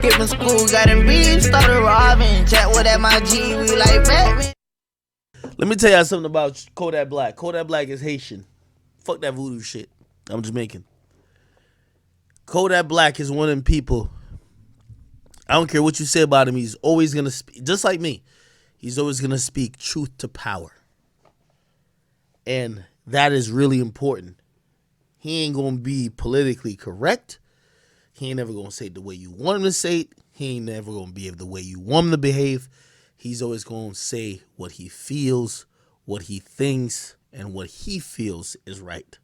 Skipping school, got him beat, started robbing. Chat with at my G, we like Batman. Let me tell y'all something about Kodak Black. Kodak Black is Haitian. Fuck that voodoo shit. I'm Jamaican. Kodak Black is one of them people. I don't care what you say about him. He's always going to speak, just like me. He's always going to speak truth to power. And that is really important. He ain't going to be politically correct. He ain't never going to say it the way you want him to say it. He ain't never going to behave the way you want him to behave. He's always going to say what he feels, what he thinks, and what he feels is right.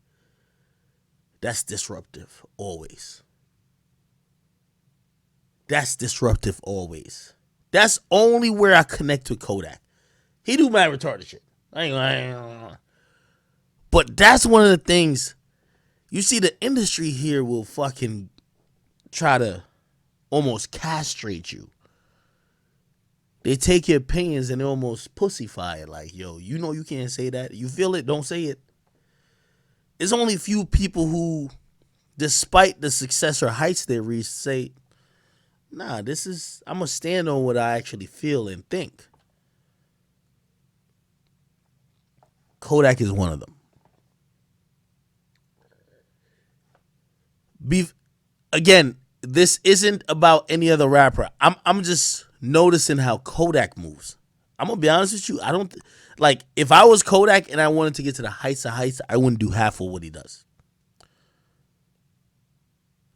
That's disruptive, always. That's disruptive, always. That's only where I connect with Kodak. He do mad retarded shit. But that's one of the things. You see, the industry here will fucking try to almost castrate you. They take your opinions and they almost pussify it. Like, yo, you know you can't say that. You feel it, don't say it. There's only a few people who, despite the success or heights they reach, say, nah, I'm going to stand on what I actually feel and think. Kodak is one of them. Again, this isn't about any other rapper. I'm just noticing how Kodak moves. I'm going to be honest with you. I don't, like, if I was Kodak and I wanted to get to the heights of heights, I wouldn't do half of what he does.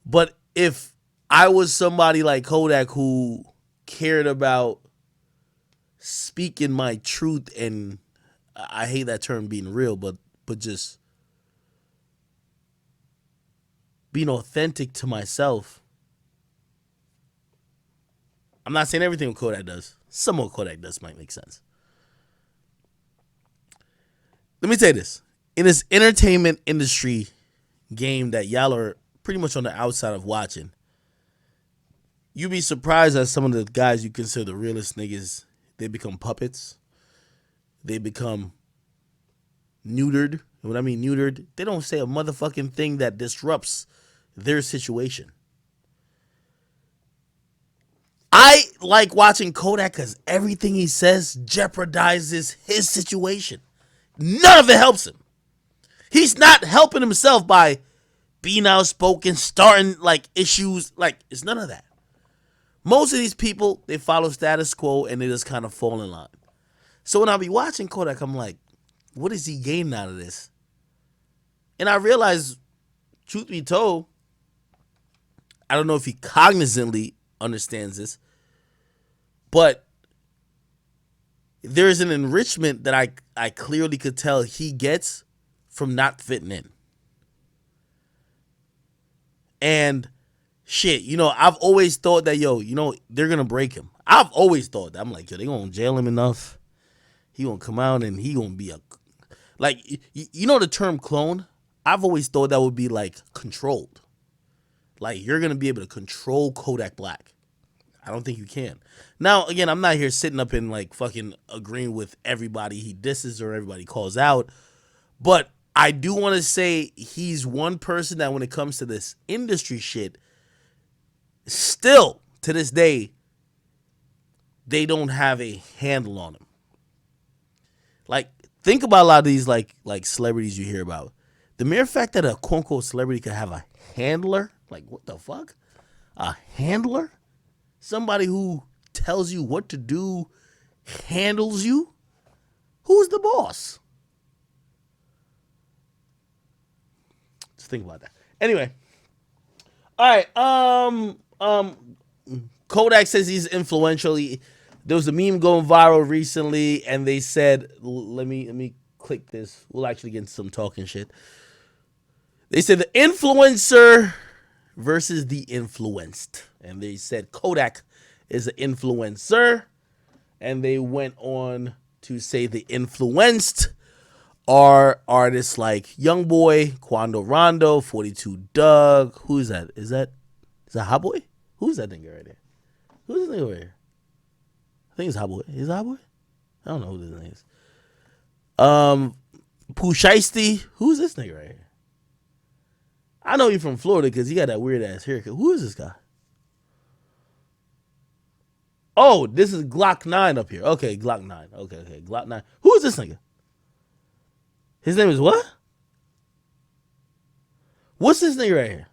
But if I was somebody like Kodak who cared about speaking my truth, and I hate that term being real, but just being authentic to myself. I'm not saying everything Kodak does. Some of what Kodak does might make sense. Let me say this. In this entertainment industry game that y'all are pretty much on the outside of watching, you'd be surprised at some of the guys you consider the realest niggas. They become puppets. They become neutered. And when I mean neutered, they don't say a motherfucking thing that disrupts their situation. I like watching Kodak because everything he says jeopardizes his situation. None of it helps him. He's not helping himself by being outspoken, starting like issues. Like, it's none of that. Most of these people, they follow status quo and they just kind of fall in line. So when I be watching Kodak, I'm like, what is he gaining out of this? And I realize, truth be told, I don't know if he cognizantly understands this, but there's an enrichment that I clearly could tell he gets from not fitting in. And shit, you know, I've always thought that, yo, you know, they're going to break him. I've always thought that. I'm like, yo, they're going to jail him enough. He going to come out and he going to be like, you know the term clone? I've always thought that would be like controlled. Like, you're going to be able to control Kodak Black. I don't think you can. Now, again, I'm not here sitting up and like fucking agreeing with everybody he disses or everybody calls out. But I do want to say he's one person that when it comes to this industry shit, still to this day, they don't have a handle on him. Like, think about a lot of these like celebrities you hear about. The mere fact that a quote-unquote celebrity could have a handler, like, what the fuck? A handler? Somebody who tells you what to do, handles you? Who's the boss? Just think about that. Anyway. All right. Kodak says he's influential. There was a meme going viral recently, and they said, let me click this. We'll actually get into some talking shit. They said the influencer versus the influenced. And they said Kodak is an influencer. And they went on to say the influenced are artists like Youngboy, Quando Rondo, 42 Dugg. Who is that? Is that Hot Boy? Who's that nigga right there? Who's this nigga right here? I think it's Hot Boy. Is it Hot Boy? I don't know who this nigga is. Pooh Shiesty. Who's this nigga right here? I know he's from Florida because he got that weird ass haircut. Who is this guy? Oh, this is Glock 9 up here. Okay, Glock 9. Okay, Glock 9. Who is this nigga? His name is what? What's this nigga right here?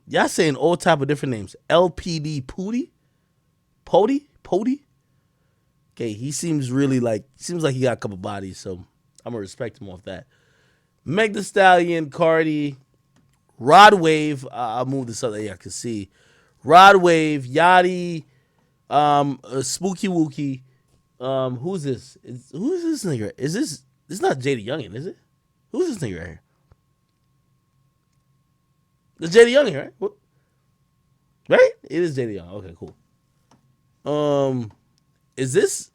Y'all saying all type of different names. LPD Pooty? Pody? Okay, he seems like he got a couple bodies, so I'm gonna respect him off that. Meg the Stallion, Cardi, Rod Wave. I'll move this up there. I can see. Rod Wave, Yachty, Spooky Wookie. Who's this? Who's this nigga? Is this not JD Youngin, is it? Who's this nigga right here? It's JD Youngin, right? What? Right? It is JD Youngin. Okay, cool. Is this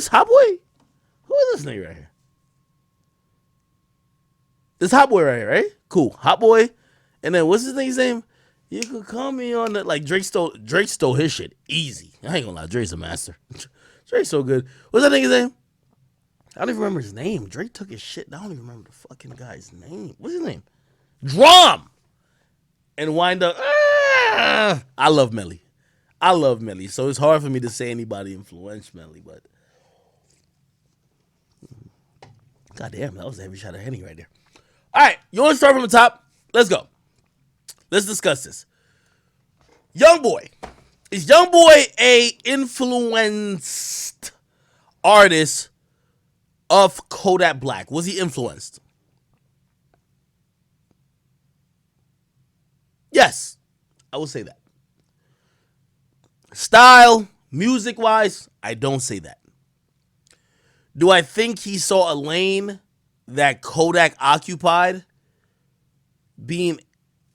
Hot Boy? Who is this nigga right here? This Hot Boy right here, right? Cool. Hot Boy. And then what's his name? You could call me on the like Drake stole his shit. Easy. I ain't gonna lie, Drake's a master. Drake's so good. What's that nigga's name? I don't even remember his name. Drake took his shit. I don't even remember the fucking guy's name. What's his name? Drum! And wind up. I love Melly. So it's hard for me to say anybody influenced Melly, but goddamn, that was a heavy shot of Henny right there. All right, you want to start from the top? Let's go. Let's discuss this. Youngboy. Is Youngboy a influenced artist of Kodak Black? Was he influenced? Yes, I will say that. Style, music-wise, I don't say that. Do I think he saw a lane that Kodak occupied, being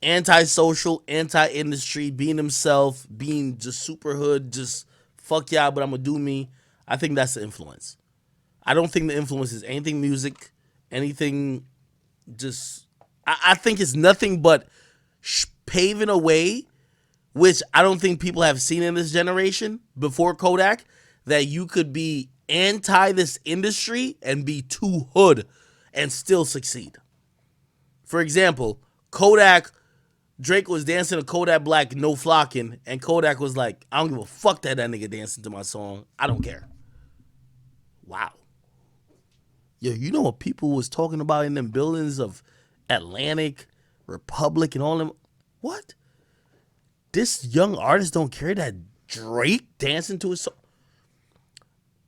anti-social, anti-industry, being himself, being just super hood, just fuck y'all, but I'm gonna do me? I think that's the influence. I don't think the influence is anything music, anything just... I think it's nothing but paving a way, which I don't think people have seen in this generation before Kodak, that you could be anti this industry and be too hood and still succeed. For example, Drake was dancing to Kodak Black, No Flocking, and Kodak was like, I don't give a fuck that nigga dancing to my song. I don't care. Wow. Yo, you know what people was talking about in them buildings of Atlantic, Republic, and all them? What? This young artist don't care that Drake dancing to his song?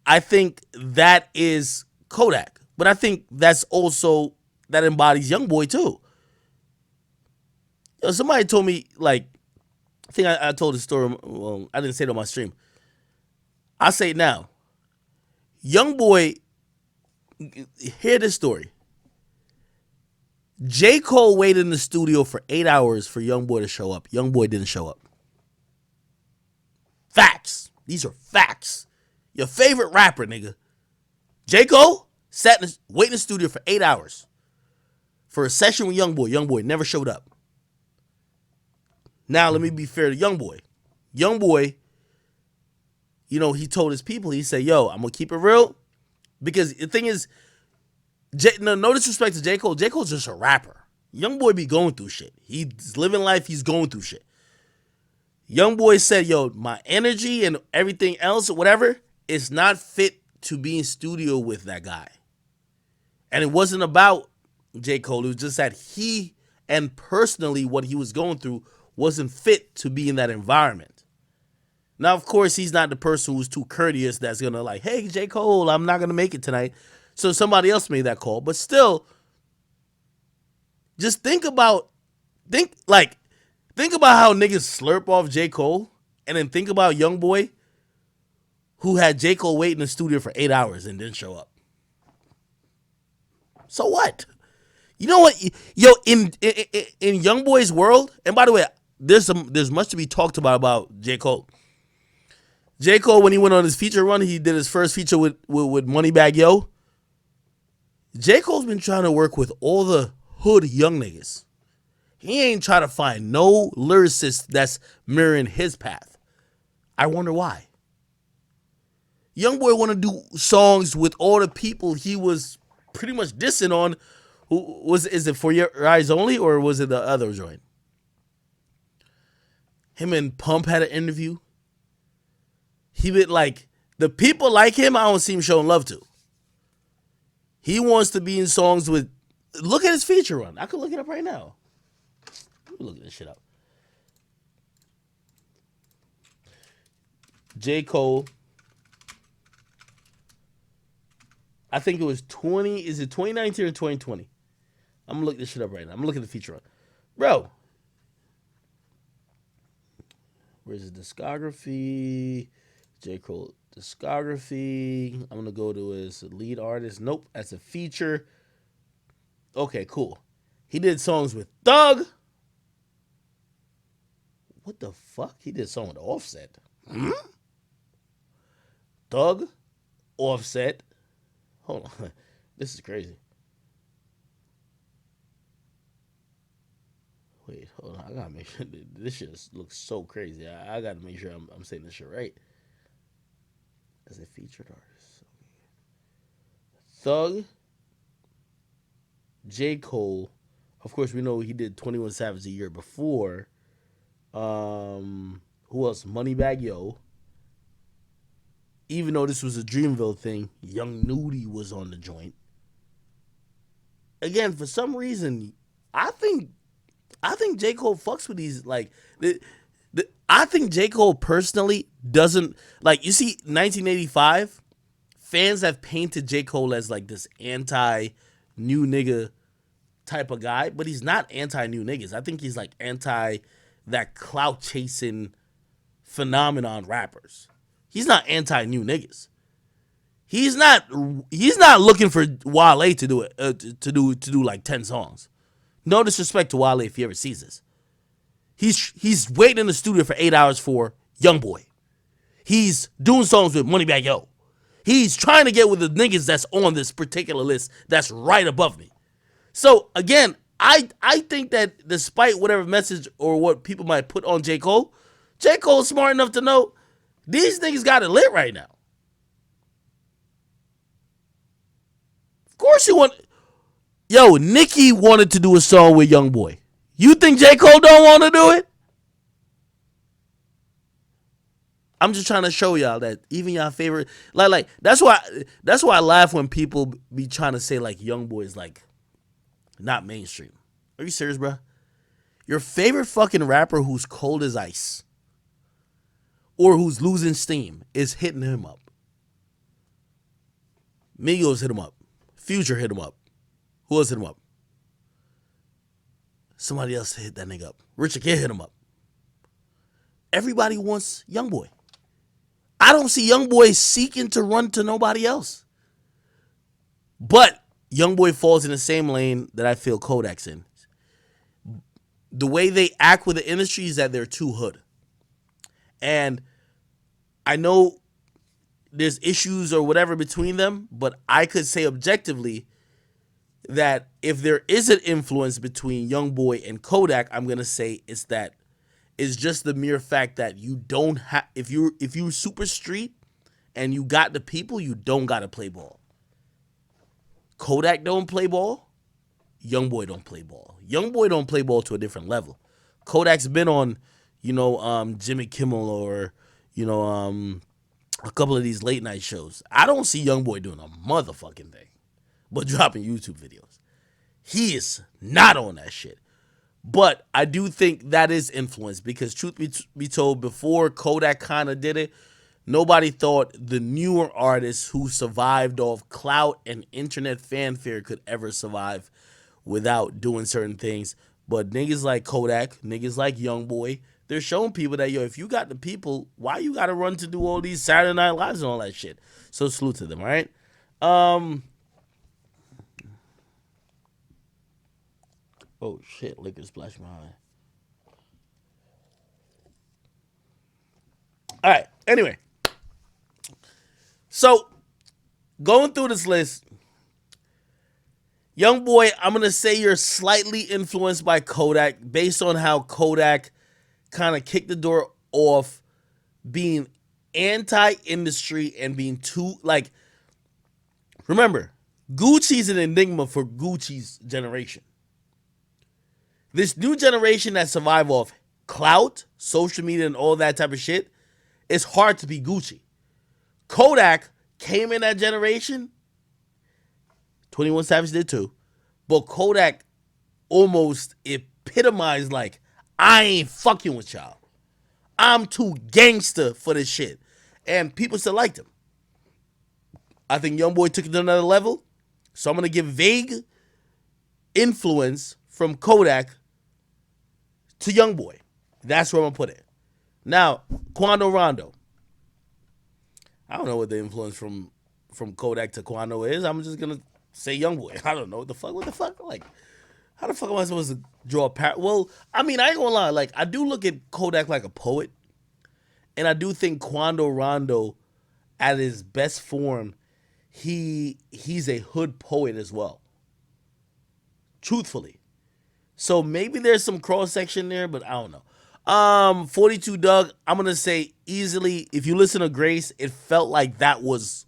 I think that is Kodak. But I think that embodies Youngboy too. Yo, somebody told me, like, I think I told the story, well, I didn't say it on my stream. I say it now. Youngboy, hear this story. J. Cole waited in the studio for 8 hours for Youngboy to show up. Youngboy didn't show up. Facts. These are facts. Your favorite rapper, nigga. J. Cole waited in the studio for 8 hours for a session with Youngboy. Youngboy never showed up. Now, let me be fair to Youngboy. Youngboy, you know, he told his people, he said, yo, I'm going to keep it real. Because the thing is, no disrespect to J. Cole. J. Cole's just a rapper. Youngboy be going through shit. He's living life. He's going through shit. Youngboy said, yo, my energy and everything else, whatever, is not fit to be in studio with that guy. And it wasn't about J. Cole. It was just that he and personally what he was going through wasn't fit to be in that environment. Now, of course, he's not the person who's too courteous that's going to like, hey, J. Cole, I'm not going to make it tonight. So somebody else made that call. But still, just think about how niggas slurp off J. Cole, and then think about Youngboy, who had J. Cole wait in the studio for 8 hours and didn't show up. So what? You know what? Yo, in Youngboy's world, and by the way, there's much to be talked about J. Cole. J. Cole, when he went on his feature run, he did his first feature with Moneybagg Yo. J. Cole's been trying to work with all the hood young niggas. He ain't trying to find no lyricist that's mirroring his path. I wonder why. Youngboy want to do songs with all the people he was pretty much dissing on. Is it For Your Eyes Only, or was it the other joint? him and Pump had an interview. He been like, the people like him, I don't see him showing love to. He wants to be in songs with, look at his feature run. I could look it up right now. Let me look this shit up. J. Cole. I think it was 2019 or 2020? I'm gonna look this shit up right now. I'm gonna look at the feature run. Bro. Where's his discography? J. Cole discography. I'm gonna go to his lead artist. Nope, that's a feature. Okay, cool. He did songs with Dugg. What the fuck? He did a song with Offset. Dugg, Offset. Hold on. This is crazy. Wait, hold on. I gotta make sure. This shit looks so crazy. I gotta make sure I'm saying this shit right. As a featured artist. Thug, J. Cole. Of course, we know he did 21 Savage a year before. Who else? Moneybagg Yo. Even though this was a Dreamville thing, Young Nudie was on the joint. Again, for some reason, I think J. Cole fucks with these, like, I think J. Cole personally doesn't, like, you see 1985, fans have painted J. Cole as, like, this anti-new nigga type of guy, but he's not anti-new niggas. I think he's, like, anti that clout-chasing phenomenon rappers. He's not anti-new niggas. He's not looking for Wale to do it, to do like 10 songs. No disrespect to Wale if he ever sees this. He's waiting in the studio for 8 hours for Youngboy. He's doing songs with Moneybagg Yo. He's trying to get with the niggas that's on this particular list that's right above me. So again, I think that despite whatever message or what people might put on J. Cole's smart enough to know these niggas got it lit right now. Of course you want. Yo, Nicki wanted to do a song with Youngboy. You think J. Cole don't want to do it? I'm just trying to show y'all that even y'all favorite, like that's why I laugh when people be trying to say like Youngboy is like not mainstream. Are you serious, bro? Your favorite fucking rapper who's cold as ice or who's losing steam is hitting him up. Migos hit him up. Future hit him up. Who else hit him up? Somebody else hit that nigga up. Richard Kid hit him up. Everybody wants Youngboy. I don't see Youngboy seeking to run to nobody else. But Youngboy falls in the same lane that I feel Kodak's in. The way they act with the industry is that they're too hood. And I know there's issues or whatever between them, but I could say objectively that if there is an influence between Youngboy and Kodak, I'm gonna say it's just the mere fact that you don't have, if you're super street and you got the people, you don't gotta play ball. Kodak don't play ball. Youngboy don't play ball. Youngboy don't play ball to a different level. Kodak's been on, Jimmy Kimmel or, a couple of these late night shows. I don't see Youngboy doing a motherfucking thing but dropping YouTube videos. He is not on that shit. But I do think that is influence because truth be told, before Kodak kind of did it, nobody thought the newer artists who survived off clout and internet fanfare could ever survive without doing certain things. But niggas like Kodak, niggas like Youngboy, they're showing people that, if you got the people, why you got to run to do all these Saturday Night Lives and all that shit? So salute to them, all right? Oh, shit, liquor splashed my eye. All right, anyway. So, going through this list, Youngboy, I'm going to say you're slightly influenced by Kodak based on how Kodak kind of kicked the door off being anti-industry and being too, remember, Gucci's an enigma for Gucci's generation. This new generation that survive off clout, social media and all that type of shit, it's hard to be Gucci. Kodak came in that generation. 21 Savage did too. But Kodak almost epitomized like, I ain't fucking with y'all. I'm too gangster for this shit. And people still liked him. I think Youngboy took it to another level. So I'm going to give vague influence from Kodak to Youngboy. That's where I'm going to put it. Now, Quando Rondo. I don't know what the influence from Kodak to Quando is. I'm just going to say Youngboy. I don't know what the fuck. Like, how the fuck am I supposed to draw a Well, I mean, I ain't gonna lie. Like, I do look at Kodak like a poet. And I do think Quando Rondo, at his best form, he's a hood poet as well. Truthfully. So maybe there's some cross-section there, but I don't know. 42 Dugg, I'm going to say easily, if you listen to Grace, it felt like that was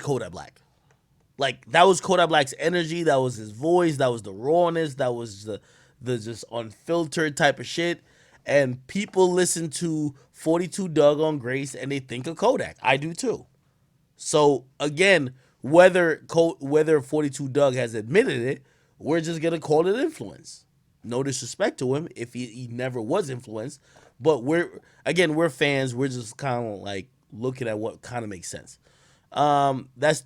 Kodak Black. Like, that was Kodak Black's energy. That was his voice. That was the rawness. That was the just unfiltered type of shit. And people listen to 42 Dugg on Grace and they think of Kodak. I do too. So, again, whether 42 Dugg has admitted it, we're just going to call it influence. No disrespect to him if he never was influenced. But we're fans. We're just kind of like looking at what kind of makes sense. That's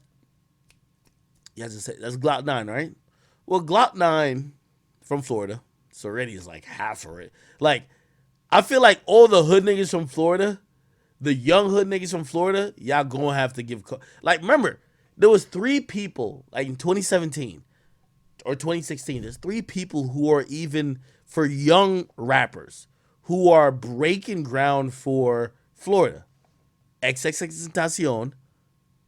Glock 9, right? Well, Glock 9 from Florida, so already is like half of it. Like, I feel like all the hood niggas from Florida, the young hood niggas from Florida, y'all gonna have to give. Like, remember, there was 3 people, like in 2017 or 2016, there's 3 people who are even, for young rappers, who are breaking ground for Florida. XXXTentacion,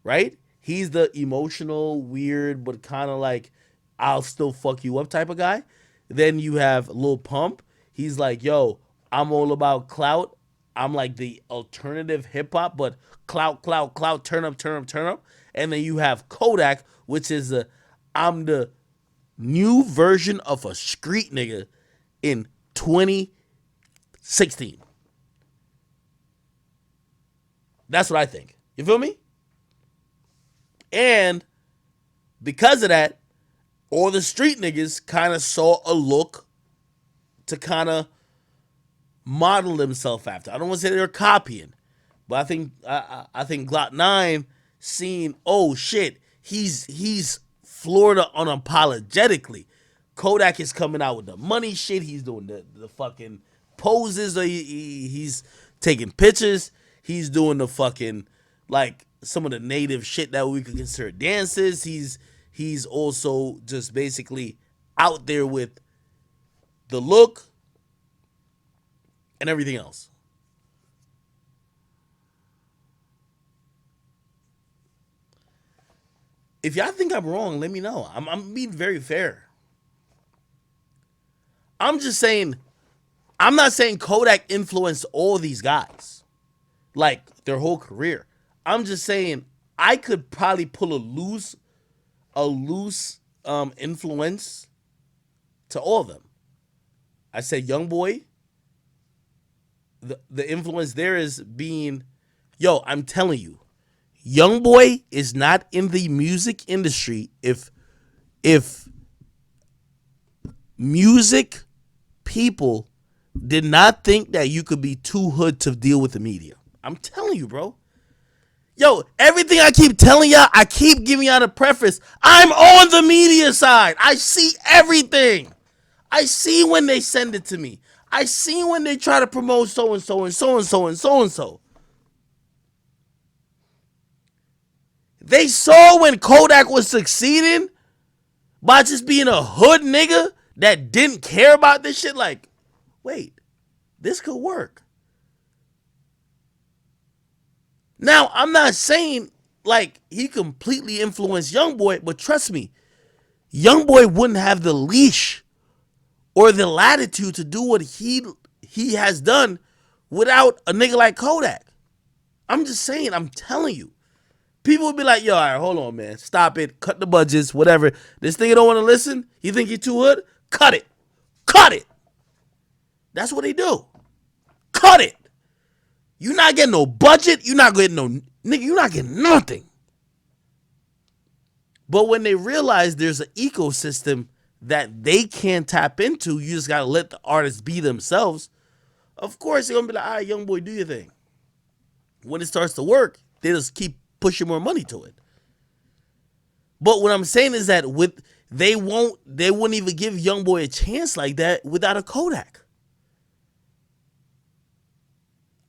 right? He's the emotional, weird, but kind of like, I'll still fuck you up type of guy. Then you have Lil Pump. He's like, yo, I'm all about clout. I'm like the alternative hip hop, but clout, turn up. And then you have Kodak, which is I'm the new version of a street nigga in 2016. That's what I think. You feel me? And because of that, all the street niggas kind of saw a look to kind of model themselves after. I don't want to say they're copying, but I think Glock 9 seen, oh shit, he's Florida unapologetically. Kodak is coming out with the money shit. He's doing the fucking poses. He's taking pictures. He's doing the fucking, like, some of the native shit that we could consider dances. He's also just basically out there with the look and everything else. If y'all think I'm wrong, let me know. I'm being very fair. I'm just saying, I'm not saying Kodak influenced all these guys, like their whole career. I'm just saying I could probably pull a loose influence to all of them. I said Youngboy. The influence there is being, yo, I'm telling you, Youngboy is not in the music industry if music people did not think that you could be too hood to deal with the media. I'm telling you, bro. Yo, everything I keep telling y'all, I keep giving y'all the preface. I'm on the media side. I see everything. I see when they send it to me. I see when they try to promote so-and-so and so-and-so and so-and-so. They saw when Kodak was succeeding by just being a hood nigga that didn't care about this shit. Like, wait, this could work. Now, I'm not saying like he completely influenced Youngboy, but trust me, Youngboy wouldn't have the leash or the latitude to do what he has done without a nigga like Kodak. I'm just saying, I'm telling you. People would be like, yo, all right, hold on, man. Stop it. Cut the budgets, whatever. This nigga don't want to listen? You think he too hood? Cut it. Cut it. That's what they do. Cut it. You not getting no budget. You not getting no, nigga, you not getting nothing. But when they realize there's an ecosystem that they can't tap into, you just got to let the artists be themselves. Of course, they're going to be like, all right, young boy, do your thing. When it starts to work, they just keep pushing more money to it. But what I'm saying is that they wouldn't even give young boy a chance like that without a Kodak.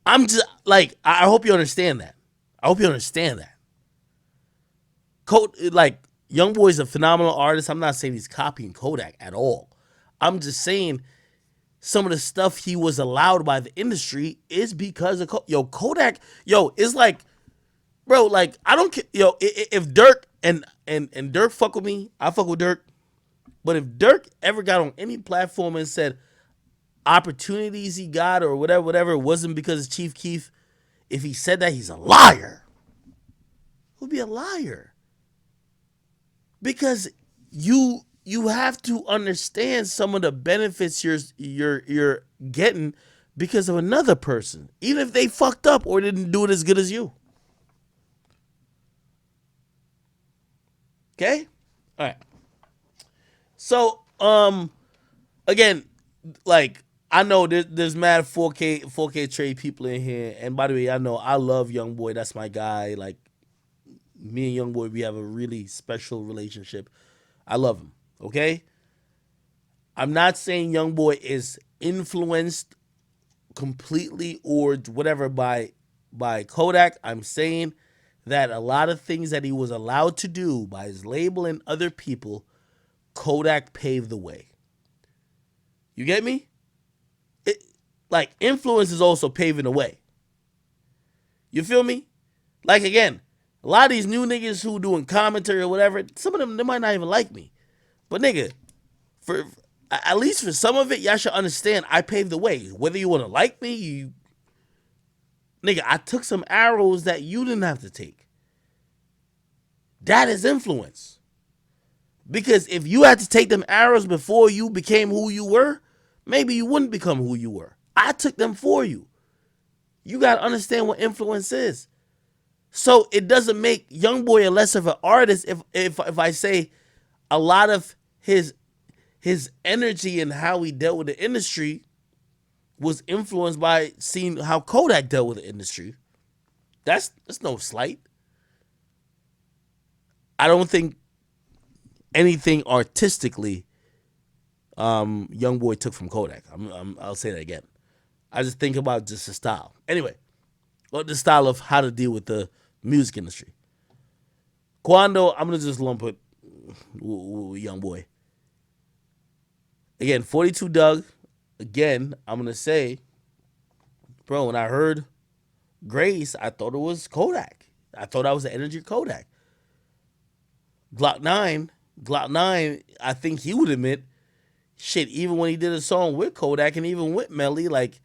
I'm just like, I hope you understand that. I hope you understand that. Like, Youngboy's a phenomenal artist. I'm not saying he's copying Kodak at all. I'm just saying some of the stuff he was allowed by the industry is because of Kodak. It's like, bro, like, I don't care. If Dirk and Dirk fuck with me, I fuck with Dirk. But if Dirk ever got on any platform and said opportunities he got or whatever, it wasn't because of Chief Keef, if he said that, he's a liar. Who'd be a liar? Because you have to understand some of the benefits you're getting because of another person, even if they fucked up or didn't do it as good as you. Okay? All right. So, again, like, I know there's mad 4K trade people in here, and by the way, I know I love Youngboy. That's my guy. Like, me and Youngboy, we have a really special relationship. I love him. Okay? I'm not saying Youngboy is influenced completely or whatever by Kodak. I'm saying that a lot of things that he was allowed to do by his label and other people, Kodak paved the way. You get me? Like, influence is also paving the way. You feel me? Like, again, a lot of these new niggas who doing commentary or whatever, some of them, they might not even like me. But nigga, for at least for some of it, y'all should understand I paved the way. Whether you want to like me, nigga, I took some arrows that you didn't have to take. That is influence. Because if you had to take them arrows before you became who you were, maybe you wouldn't become who you were. I took them for you. You got to understand what influence is. So it doesn't make Youngboy a less of an artist if I say a lot of his energy and how he dealt with the industry was influenced by seeing how Kodak dealt with the industry. That's no slight. I don't think anything artistically Youngboy took from Kodak. I'll say that again. I just think about just the style. Anyway, the style of how to deal with the music industry. Quando, I'm going to just lump it Youngboy. Again, 42 Dugg. Again, I'm going to say, bro, when I heard Grace, I thought it was Kodak. I thought that was the energy of Kodak. Glock 9, I think he would admit, shit, even when he did a song with Kodak and even with Melly, like,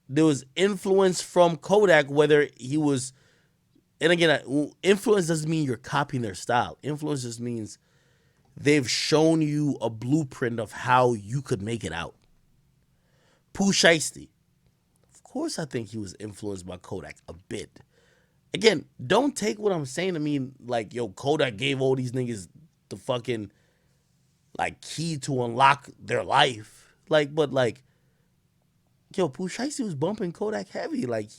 there was influence from Kodak, whether he was, and again, influence doesn't mean you're copying their style. Influence just means they've shown you a blueprint of how you could make it out. Pooh Shiesty. Of course I think he was influenced by Kodak a bit. Again, don't take what I'm saying to mean like, yo, Kodak gave all these niggas the fucking, like, key to unlock their life. Like, but like, yo, Pooh Shiesty was bumping Kodak heavy. Like,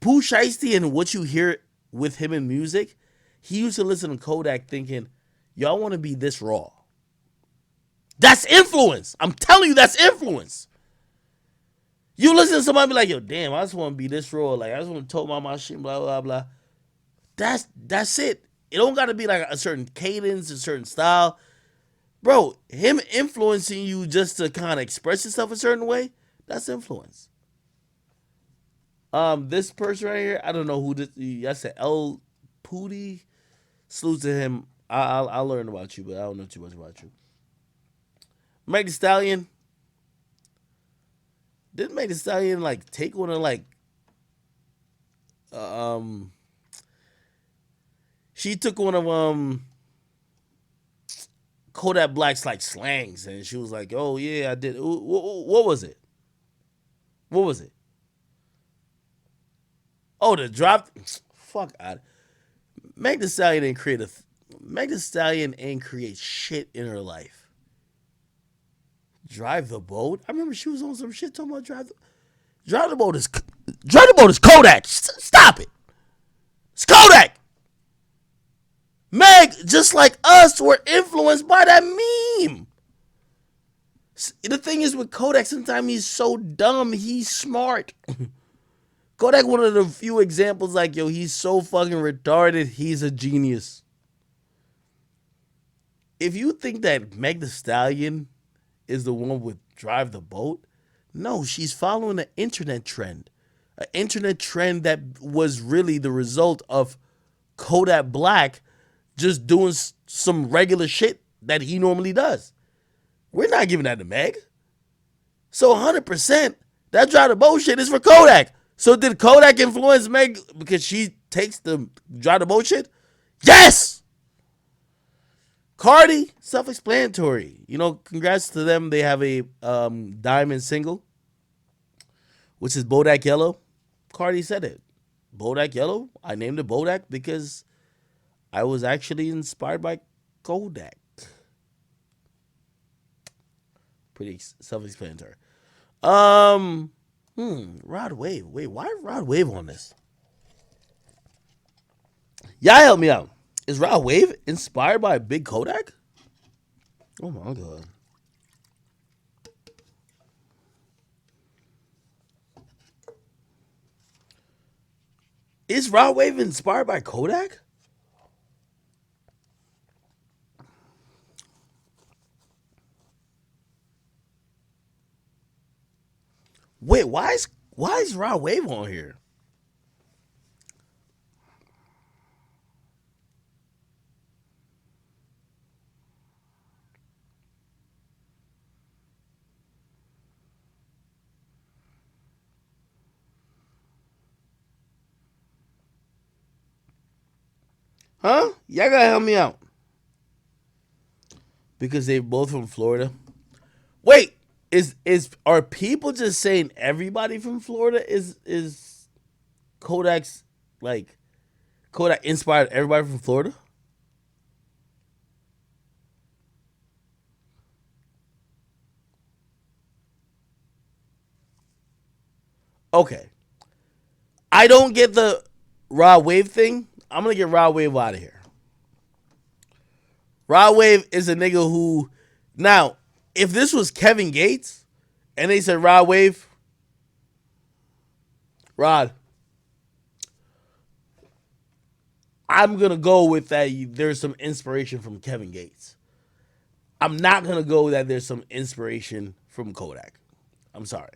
Pooh Shiesty and what you hear with him in music, he used to listen to Kodak thinking, y'all want to be this raw. That's influence. I'm telling you, that's influence. You listen to somebody be like, yo, damn, I just want to be this raw. Like, I just want to talk about my shit, blah, blah, blah. That's it. It don't got to be like a certain cadence, a certain style. Bro, him influencing you just to kind of express yourself a certain way, that's influence. This person right here, I don't know who this, I said L. Pooty. Salute to him. I'll learn about you, but I don't know too much about you. Megan Stallion. Didn't Megan Stallion like take one of like um, she took one of Kodak Black's like slangs, and she was like, "Oh yeah, I did." What was it? What was it? Oh, the drop. Fuck out. Meg the Stallion didn't create a. Meg the Stallion ain't create shit in her life. Drive the boat. I remember she was on some shit talking about drive the boat is Kodak. Stop it. It's Kodak. Meg, just like us, were influenced by that meme. The thing is with Kodak, sometimes he's so dumb, he's smart. Kodak, one of the few examples, like, yo, he's so fucking retarded, he's a genius. If you think that Meg the Stallion is the one with Drive the Boat, no, she's following an internet trend. An internet trend that was really the result of Kodak Black just doing some regular shit that he normally does. We're not giving that to Meg. So 100%, that Drive the Boat shit is for Kodak. So did Kodak influence Meg because she takes the Drive the Boat shit? Yes! Cardi, self-explanatory. You know, congrats to them. They have a diamond single, which is Bodak Yellow. Cardi said it. Bodak Yellow. I named it Bodak because I was actually inspired by Kodak. Pretty self-explanatory. Rod Wave. Wait, why Rod Wave on this? Y'all help me out. Is Rod Wave inspired by Big Kodak? Oh my god. Is Rod Wave inspired by Kodak? Wait, why is Rod Wave on here? Huh? Y'all gotta help me out. Because they're both from Florida. Wait, are people just saying everybody from Florida is Kodak's, like, Kodak inspired everybody from Florida? Okay. I don't get the Rod Wave thing. I'm gonna get Rod Wave out of here. Rod Wave is a nigga who, now, if this was Kevin Gates and they said Rod Wave, Rod, I'm gonna go with that. There's some inspiration from Kevin Gates. I'm not gonna go that there's some inspiration from Kodak. I'm sorry.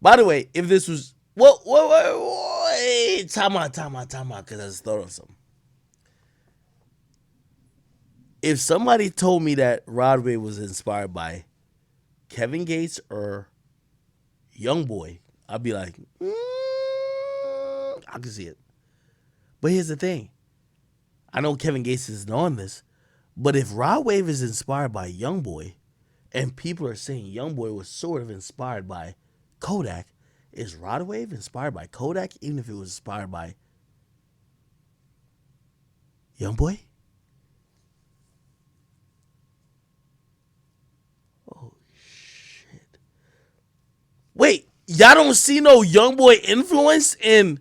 By the way, if this was, wait, time out, because I just thought of something. If somebody told me that Rod Wave was inspired by Kevin Gates or Youngboy, I'd be like, I can see it. But here's the thing. I know Kevin Gates isn't on this, but if Rod Wave is inspired by Youngboy, and people are saying Youngboy was sort of inspired by Kodak, is Rod Wave inspired by Kodak, even if it was inspired by Youngboy? Oh, shit. Wait, y'all don't see no Youngboy influence in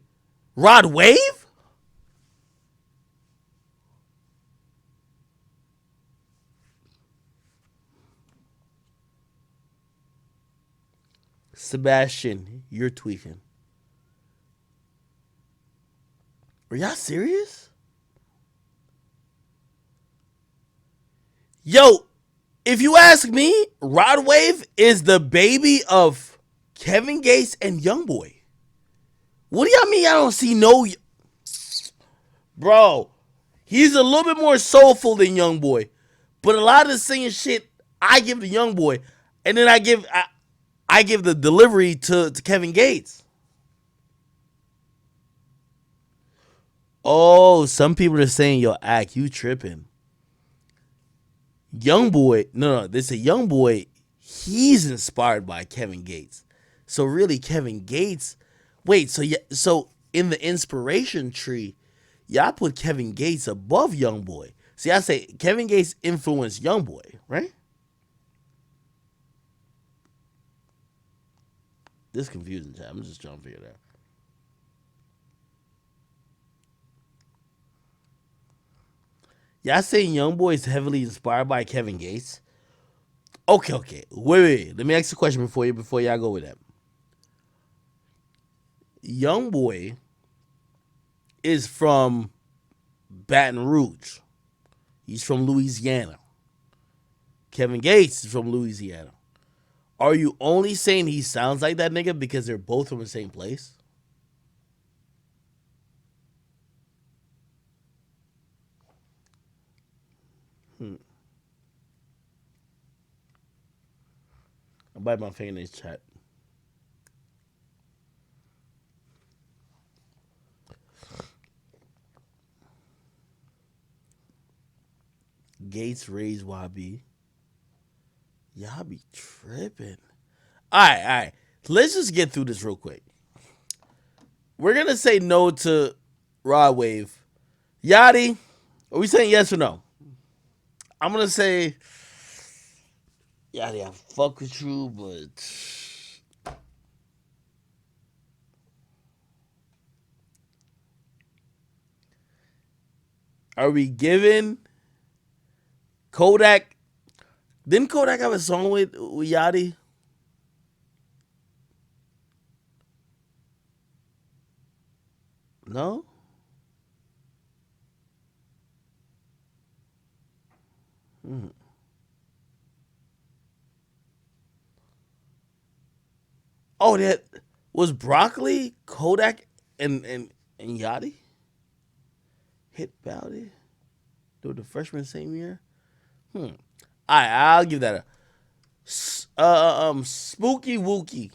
Rod Wave? Sebastian, you're tweaking. Are y'all serious? Yo, if you ask me, Rod Wave is the baby of Kevin Gates and Youngboy. What do y'all mean I don't see no... Bro, he's a little bit more soulful than Youngboy. But a lot of the singing shit, I give to Youngboy. And then I give the delivery to Kevin Gates. Oh, some people are saying, yo, Act, you tripping. Youngboy, no, they say Youngboy, he's inspired by Kevin Gates. So really, Kevin Gates. Wait, so yeah, so in the inspiration tree, y'all put Kevin Gates above Youngboy. See, I say Kevin Gates influenced Youngboy, right? This is confusing, chat. I'm just trying to figure it out. Y'all saying Youngboy is heavily inspired by Kevin Gates? Okay, okay. Wait. Let me ask a question before y'all go with that. Youngboy is from Baton Rouge. He's from Louisiana. Kevin Gates is from Louisiana. Are you only saying he sounds like that nigga because they're both from the same place? I'm biting my finger in this chat. Gates raised YB. Y'all be tripping. All right. Let's just get through this real quick. We're gonna say no to Rod Wave. Yachty, are we saying yes or no? I'm gonna say Yachty, I fuck with you, but are we giving Kodak? Didn't Kodak have a song with Yachty? No? Hmm. Oh, that was Broccoli, Kodak, and Yachty hit Bowdy. They were the freshmen same year. All right, I'll give that a Spooky Wookie.